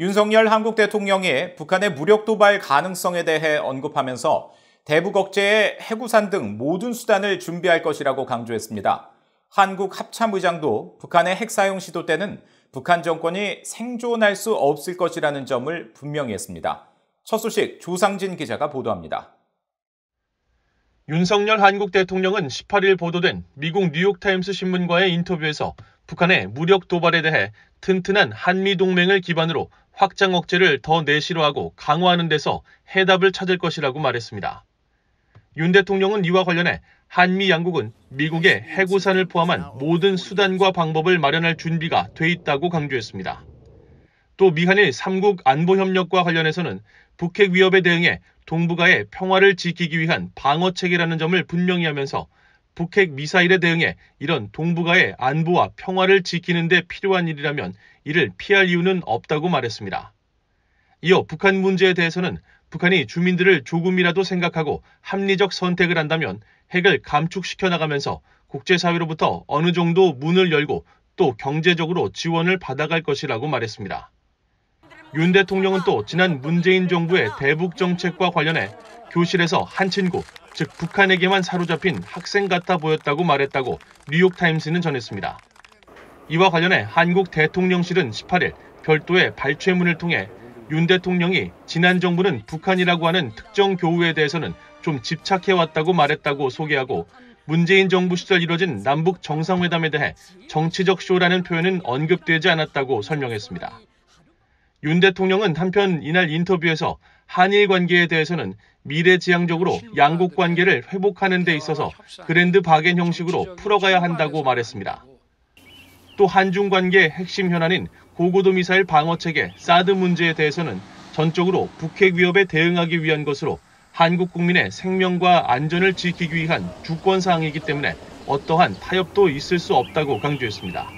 윤석열 한국 대통령이 북한의 무력 도발 가능성에 대해 언급하면서 대북 억제에 해구산 등 모든 수단을 준비할 것이라고 강조했습니다. 한국 합참의장도 북한의 핵 사용 시도 때는 북한 정권이 생존할 수 없을 것이라는 점을 분명히 했습니다. 첫 소식 조상진 기자가 보도합니다. 윤석열 한국 대통령은 18일 보도된 미국 뉴욕타임스 신문과의 인터뷰에서 북한의 무력 도발에 대해 튼튼한 한미동맹을 기반으로 확장 억제를 더 내실화하고 강화하는 데서 해답을 찾을 것이라고 말했습니다. 윤 대통령은 이와 관련해 한미 양국은 미국의 해구산을 포함한 모든 수단과 방법을 마련할 준비가 돼 있다고 강조했습니다. 또 미한일 3국 안보협력과 관련해서는 북핵 위협에 대응해 동북아의 평화를 지키기 위한 방어체계라는 점을 분명히 하면서 북핵 미사일에 대응해 이런 동북아의 안보와 평화를 지키는 데 필요한 일이라면 이를 피할 이유는 없다고 말했습니다. 이어 북한 문제에 대해서는 북한이 주민들을 조금이라도 생각하고 합리적 선택을 한다면 핵을 감축시켜 나가면서 국제사회로부터 어느 정도 문을 열고 또 경제적으로 지원을 받아갈 것이라고 말했습니다. 윤 대통령은 또 지난 문재인 정부의 대북 정책과 관련해 교실에서 한 친구, 즉 북한에게만 사로잡힌 학생 같아 보였다고 말했다고 뉴욕타임스는 전했습니다. 이와 관련해 한국 대통령실은 18일 별도의 발췌문을 통해 윤 대통령이 지난 정부는 북한이라고 하는 특정 교우에 대해서는 좀 집착해왔다고 말했다고 소개하고 문재인 정부 시절 이뤄진 남북 정상회담에 대해 정치적 쇼라는 표현은 언급되지 않았다고 설명했습니다. 윤 대통령은 한편 이날 인터뷰에서 한일 관계에 대해서는 미래지향적으로 양국 관계를 회복하는 데 있어서 그랜드 바겐 형식으로 풀어가야 한다고 말했습니다. 또 한중 관계의 핵심 현안인 고고도 미사일 방어체계 사드 문제에 대해서는 전적으로 북핵 위협에 대응하기 위한 것으로 한국 국민의 생명과 안전을 지키기 위한 주권사항이기 때문에 어떠한 타협도 있을 수 없다고 강조했습니다.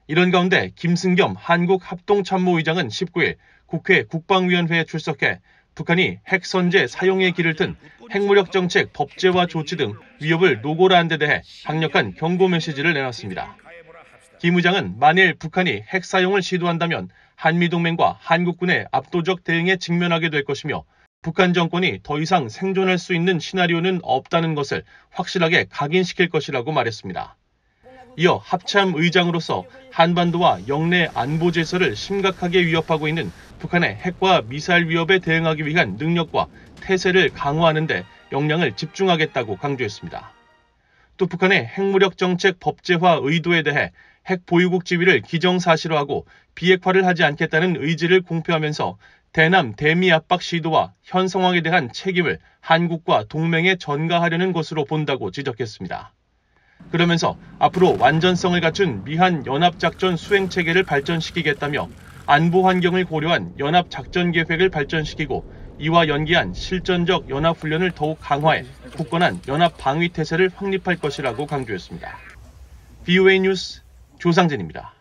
이런 가운데 김승겸 한국합동참모의장은 19일 국회 국방위원회에 출석해 북한이 핵선제 사용의 길을 튼 핵무력 정책 법제화 조치 등 위협을 노골화한 데 대해 강력한 경고 메시지를 내놨습니다. 김 의장은 만일 북한이 핵 사용을 시도한다면 한미동맹과 한국군의 압도적 대응에 직면하게 될 것이며 북한 정권이 더 이상 생존할 수 있는 시나리오는 없다는 것을 확실하게 각인시킬 것이라고 말했습니다. 이어 합참 의장으로서 한반도와 영내 안보 질서를 심각하게 위협하고 있는 북한의 핵과 미사일 위협에 대응하기 위한 능력과 태세를 강화하는 데 역량을 집중하겠다고 강조했습니다. 또 북한의 핵무력 정책 법제화 의도에 대해 핵 보유국 지위를 기정사실화하고 비핵화를 하지 않겠다는 의지를 공표하면서 대남 대미 압박 시도와 현 상황에 대한 책임을 한국과 동맹에 전가하려는 것으로 본다고 지적했습니다. 그러면서 앞으로 완전성을 갖춘 미한 연합작전 수행체계를 발전시키겠다며 안보 환경을 고려한 연합작전계획을 발전시키고 이와 연계한 실전적 연합훈련을 더욱 강화해 굳건한 연합방위태세를 확립할 것이라고 강조했습니다. VOA 뉴스 조상진입니다.